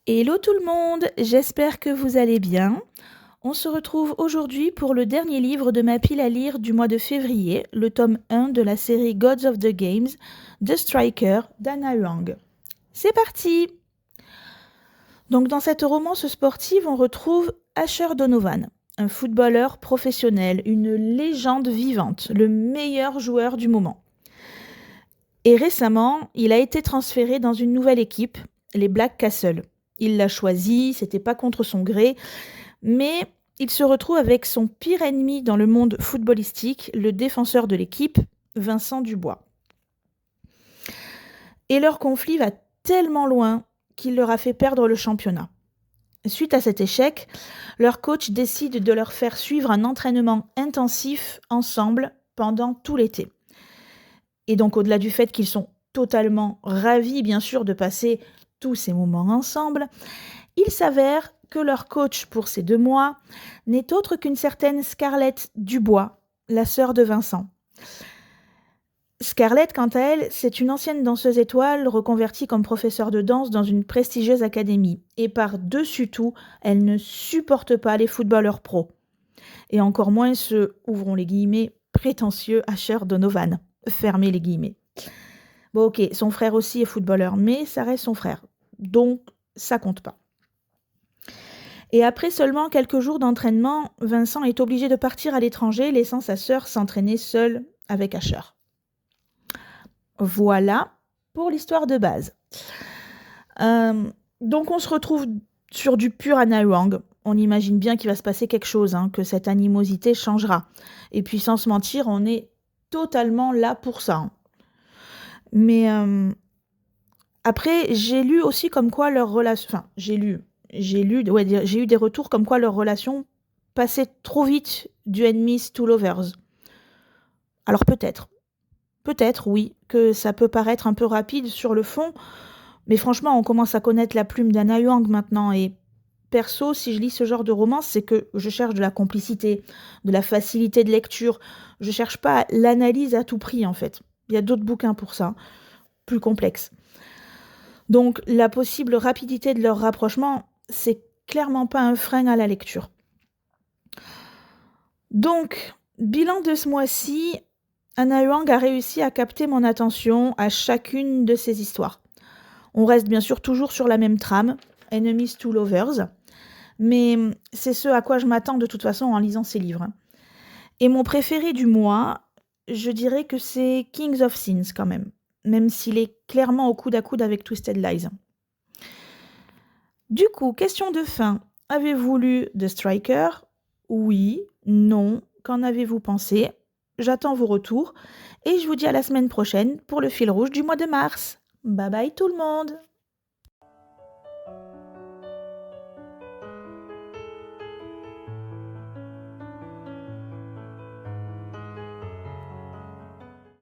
Hello tout le monde, j'espère que vous allez bien. On se retrouve aujourd'hui pour le dernier livre de ma pile à lire du mois de février, le tome 1 de la série Gods of the Games, The Striker d'Anna Huang. C'est parti! Donc dans cette romance sportive, on retrouve Asher Donovan, un footballeur professionnel, une légende vivante, le meilleur joueur du moment. Et récemment, il a été transféré dans une nouvelle équipe, les Black Castle. Il l'a choisi, c'était pas contre son gré, mais il se retrouve avec son pire ennemi dans le monde footballistique, le défenseur de l'équipe, Vincent Dubois. Et leur conflit va tellement loin qu'il leur a fait perdre le championnat. Suite à cet échec, leur coach décide de leur faire suivre un entraînement intensif ensemble pendant tout l'été. Et donc au-delà du fait qu'ils sont totalement ravis, bien sûr, de passer tous ces moments ensemble, il s'avère que leur coach pour ces 2 mois n'est autre qu'une certaine Scarlett Dubois, la sœur de Vincent. Scarlett, quant à elle, c'est une ancienne danseuse étoile reconvertie comme professeure de danse dans une prestigieuse académie. Et par-dessus tout, elle ne supporte pas les footballeurs pros. Et encore moins ce, ouvrons les guillemets, prétentieux Asher Donovan. Fermez les guillemets. Bon ok, son frère aussi est footballeur, mais ça reste son frère. Donc, ça compte pas. Et après seulement quelques jours d'entraînement, Vincent est obligé de partir à l'étranger, laissant sa sœur s'entraîner seule avec Asher. Voilà pour l'histoire de base. Donc on se retrouve sur du pur Anna Huang. On imagine bien qu'il va se passer quelque chose, que cette animosité changera. Et puis sans se mentir, on est totalement là pour ça. Mais après, j'ai lu aussi comme quoi leur relation... Enfin, j'ai eu des retours comme quoi leur relation passait trop vite du enemies to lovers. Alors peut-être, oui, que ça peut paraître un peu rapide sur le fond, mais franchement, on commence à connaître la plume d'Anna Huang maintenant, et perso, si je lis ce genre de romance, c'est que je cherche de la complicité, de la facilité de lecture, je cherche pas l'analyse à tout prix en fait. Il y a d'autres bouquins pour ça, plus complexes. Donc la possible rapidité de leur rapprochement, c'est clairement pas un frein à la lecture. Donc, bilan de ce mois-ci, Anna Huang a réussi à capter mon attention à chacune de ces histoires. On reste bien sûr toujours sur la même trame, Enemies to Lovers, mais c'est ce à quoi je m'attends de toute façon en lisant ces livres. Et mon préféré du mois, je dirais que c'est Kings of Sins quand même s'il est clairement au coude à coude avec Twisted Lies. Du coup, question de fin, avez-vous lu The Striker ? Oui, non, qu'en avez-vous pensé ? J'attends vos retours et je vous dis à la semaine prochaine pour le fil rouge du mois de mars. Bye bye tout le monde!